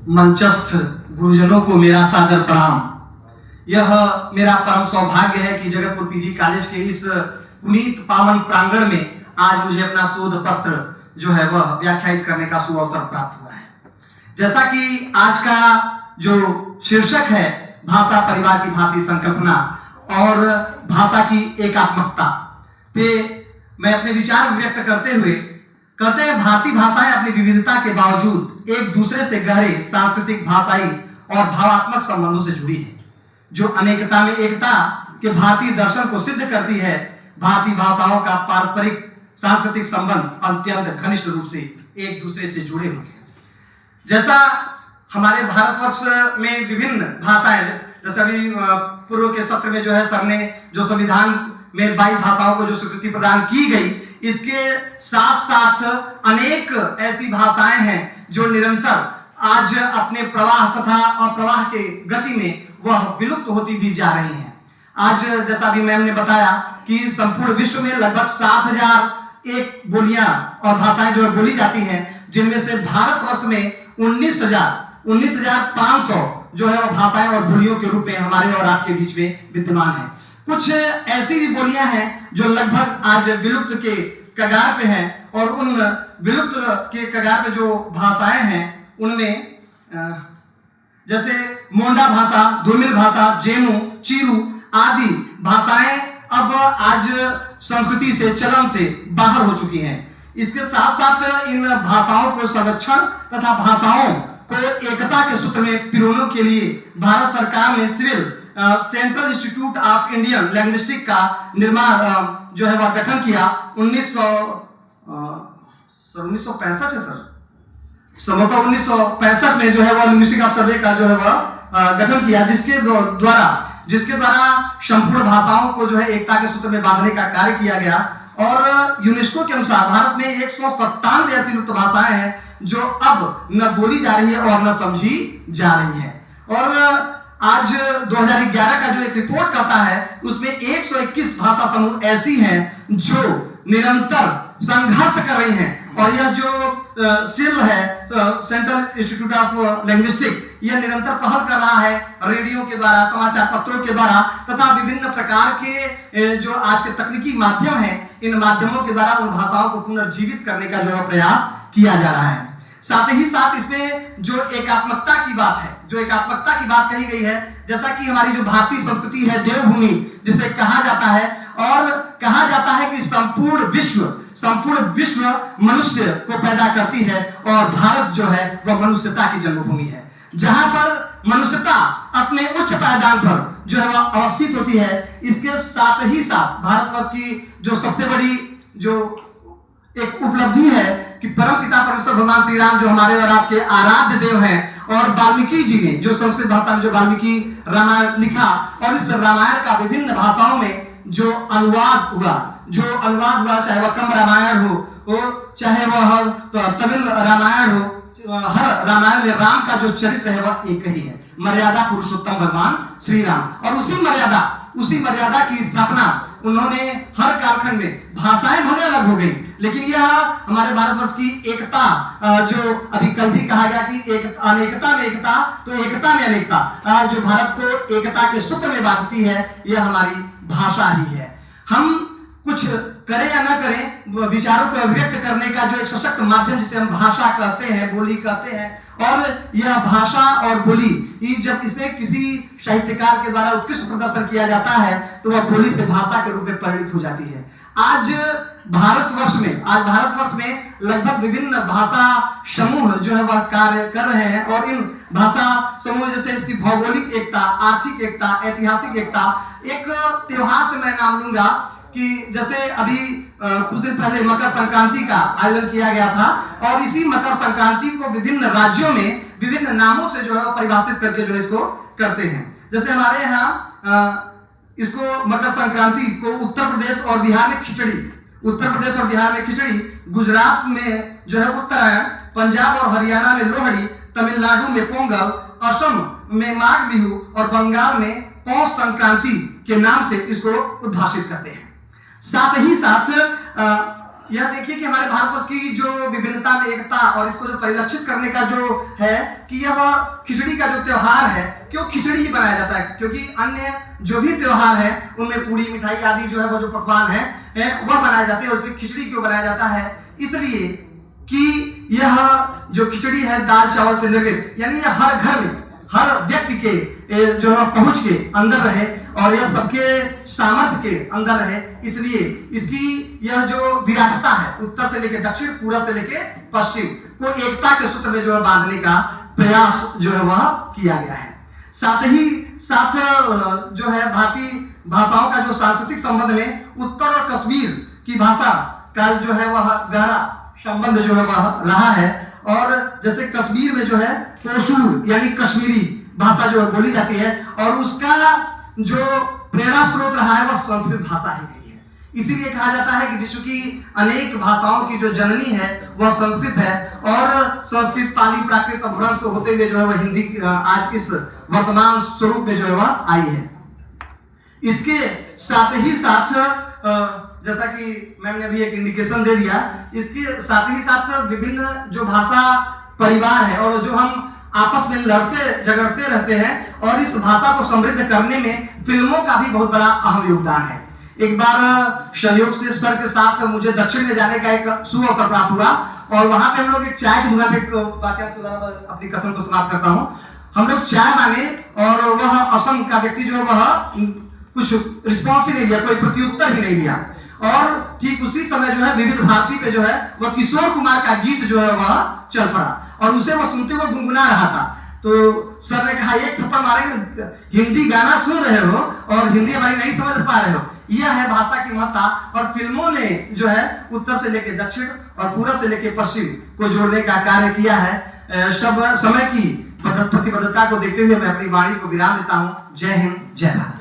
मंचस्थ गुरुजनों को मेरा सादर प्रणाम। यह मेरा परम सौभाग्य है कि जगतपुर पीजी कॉलेज के इस पुनीत पावन प्रांगण में आज मुझे अपना शोध पत्र जो है वह व्याख्यायित करने का सुअवसर प्राप्त हुआ है। जैसा कि आज का जो शीर्षक है भाषा परिवार की भांति संकल्पना और भाषा की एकात्मकता पे मैं अपने विचार व्यक्त करते हुए कहते हैं, भारतीय भाषाएं अपनी विविधता के बावजूद एक दूसरे से गहरे सांस्कृतिक, भाषाई और भावात्मक संबंधों से जुड़ी है, जो अनेकता में एकता के भारतीय दर्शन को सिद्ध करती है। भारतीय भाषाओं का पारस्परिक सांस्कृतिक संबंध अत्यंत घनिष्ठ रूप से एक दूसरे से जुड़े हुए हैं। जैसा हमारे भारतवर्ष में विभिन्न भाषाएं, जैसे अभी पूर्व के सत्र में जो है सर ने जो संविधान में 22 भाषाओं को जो स्वीकृति प्रदान की गई, इसके साथ साथ अनेक ऐसी भाषाएं हैं जो निरंतर आज अपने प्रवाह तथा अप्रवाह के गति में वह विलुप्त होती भी जा रही हैं। आज जैसा अभी मैम ने बताया कि संपूर्ण विश्व में लगभग 7001 बोलियां और भाषाएं जो बोली जाती हैं, जिनमें से भारतवर्ष में 19,500 जो है वो भाषाएं और बोलियों के रूप में हमारे और आपके बीच में विद्यमान है। कुछ ऐसी भी बोलियां हैं जो लगभग आज विलुप्त के कगार पे हैं, और उन विलुप्त के कगार पे जो भाषाएं हैं उनमें जैसे मोंडा भाषा, धूमिल भाषा, जेनु, चीरू आदि भाषाएं अब आज संस्कृति से, चलन से बाहर हो चुकी हैं। इसके साथ साथ इन भाषाओं को संरक्षण तथा भाषाओं को एकता के सूत्र में पिरोने के लिए भारत सरकार ने civil central institute of Indian linguistic का निर्माण जो है वह गठन किया। 1965 है सर, संभवतः 1965 में जो है वह लिंग्विस्टिक ऑफ सर्वे का जो है वह गठन किया, जिसके द्वारा संपूर्ण भाषाओं को जो है एकता के सूत्र में बांधने का कार्य किया गया। और यूनेस्को के अनुसार भारत में 197 ऐसी लुप्त भाषाएं हैं जो अब न बोली जा रही है और न समझी जा रही है। और आज 2011 का जो एक रिपोर्ट कहता है, उसमें 121 भाषा समूह ऐसी हैं जो निरंतर संघर्ष कर रही हैं। और यह जो सिल है, सेंट्रल इंस्टीट्यूट ऑफ लैंग्विस्टिक, यह निरंतर पहल कर रहा है रेडियो के द्वारा, समाचार पत्रों के द्वारा तथा विभिन्न प्रकार के जो आज के तकनीकी माध्यम हैं, इन माध्यमों के द्वारा उन भाषाओं को पुनर्जीवित करने का जो है प्रयास किया जा रहा है। साथ ही साथ इसमें जो एकात्मकता की बात है, जो एकात्मकता की बात कही गई है, जैसा कि हमारी जो भारतीय संस्कृति है देवभूमि जिसे कहा जाता है, और कहा जाता है कि संपूर्ण विश्व मनुष्य को पैदा करती है, और भारत जो है वह मनुष्यता की जन्मभूमि है, जहां पर मनुष्यता अपने उच्च पायदान पर जो है वह अवस्थित होती है। इसके साथ ही साथ भारतवर्ष की जो सबसे बड़ी जो एक उपलब्धि है कि परमपिता परमेश्वर भगवान श्री राम जो हमारे और आपके आराध्य देव हैं, और वाल्मीकि जी ने जो संस्कृत भाषा में जो वाल्मीकि रामायण लिखा, और इस रामायण का विभिन्न भाषाओं में जो अनुवाद हुआ, चाहे वह कम रामायण हो चाहे वह तमिल रामायण हो, हर रामायण में राम का जो चरित्र है वह एक ही है, मर्यादा पुरुषोत्तम भगवान श्री राम। और उसी मर्यादा की स्थापना उन्होंने हर कालखंड में, भाषाएं भले अलग हो गई, लेकिन यह हमारे भारतवर्ष की एकता, जो अभी कल भी कहा गया कि अनेकता में एकता, तो एकता में अनेकता, जो भारत को एकता के सूत्र में बांधती है, यह हमारी भाषा ही है। हम कुछ करें या ना करें, विचारों को अभिव्यक्त करने का जो एक सशक्त माध्यम जिसे हम भाषा कहते हैं, बोली कहते हैं, और यह भाषा और बोली जब इसमें किसी साहित्यकार के द्वारा उत्कृष्ट प्रदर्शन किया जाता है तो वह बोली से भाषा के रूप में परिणित हो जाती है। आज भारतवर्ष में लगभग विभिन्न भाषा समूह जो है वह कार्य कर रहे हैं, और इन भाषा समूह जैसे इसकी भौगोलिक एकता, आर्थिक एकता, ऐतिहासिक एकता। एक त्योहार से मैं नाम लूंगा कि जैसे अभी कुछ दिन पहले मकर संक्रांति का आयोजन किया गया था, और इसी मकर संक्रांति को विभिन्न राज्यों में विभिन्न नामों से जो है परिभाषित करके जो है इसको करते हैं। जैसे हमारे यहाँ इसको मकर संक्रांति को उत्तर प्रदेश और बिहार में खिचड़ी, गुजरात में जो है उत्तरायण, पंजाब और हरियाणा में लोहड़ी, तमिलनाडु में पोंगल, असम में माघ बिहू और बंगाल में पौष संक्रांति के नाम से इसको उद्भाषित करते हैं। साथ ही साथ यह देखिए कि हमारे भारतवर्ष की जो विभिन्नता में एकता और इसको जो परिलक्षित करने का जो है कि यह खिचड़ी का जो त्योहार है क्यों खिचड़ी ही बनाया जाता है, क्योंकि अन्य जो भी त्योहार है उनमें पूड़ी मिठाई आदि जो है वो जो पकवान है वह बनाए जाते हैं, उसमें खिचड़ी क्यों बनाया जाता है, इसलिए कि यह जो खिचड़ी है दाल चावल से निर्मित, यानी यह हर घर में हर व्यक्ति के जो है पहुंच के अंदर रहे और यह सबके सामर्थ्य के अंदर रहे, इसलिए इसकी यह जो विराटता है उत्तर से लेकर दक्षिण पूरब से लेकर पश्चिम को एकता के सूत्र में जो है बांधने का प्रयास जो है वह किया गया है। साथ ही साथ जो है भारतीय भाषाओं का जो सांस्कृतिक संबंध में उत्तर और कश्मीर की भाषा का जो है वह गहरा संबंध जो है वह रहा है, और जैसे कश्मीर में जो है कोशूर यानी कश्मीरी भाषा जो है बोली जाती है और उसका जो प्रेरणा स्रोत रहा है वह संस्कृत भाषा ही रही है। इसीलिए कहा जाता है कि विश्व की अनेक भाषाओं की जो जननी है वह संस्कृत है, और संस्कृत पाली प्राकृत अपभ्रंश होते हुए जो है वह हिंदी आज इस वर्तमान स्वरूप में जो है वह आई है। इसके साथ ही साथ जैसा कि मैम ने अभी एक इंडिकेशन दे दिया, इसके साथ ही साथ विभिन्न जो भाषा परिवार है और जो हम आपस में लड़ते झगड़ते रहते हैं, और इस भाषा को समृद्ध करने में फिल्मों का भी बहुत बड़ा अहम योगदान है। एक बार सहयोग से सर के साथ मुझे दक्षिण में जाने का एक शुभ अवसर प्राप्त हुआ, और वहां पे हम लोग एक चाय की दुकान पे अपनी कथन को समाप्त करता हूँ। हम लोग चाय मांगे और वह असम का व्यक्ति जो है वह कुछ रिस्पॉन्स ही नहीं दिया, कोई प्रत्युत्तर ही नहीं दिया, और ठीक उसी समय जो है विविध भारती पे जो है वह किशोर कुमार का गीत जो है वह चल पड़ा और उसे वह सुनते हुए गुनगुना रहा था। तो सर ने कहा एक थप्पड़ मारेंगे, हिंदी गाना सुन रहे हो और हिंदी हमारी नहीं समझ पा रहे हो। यह है भाषा की महत्ता, और फिल्मों ने जो है उत्तर से लेकर दक्षिण और पूरब से लेकर पश्चिम को जोड़ने का कार्य किया है। सब समय की प्रतिबद्धता को देखते हुए मैं अपनी वाणी को विराम देता हूँ। जय हिंद, जय भारत।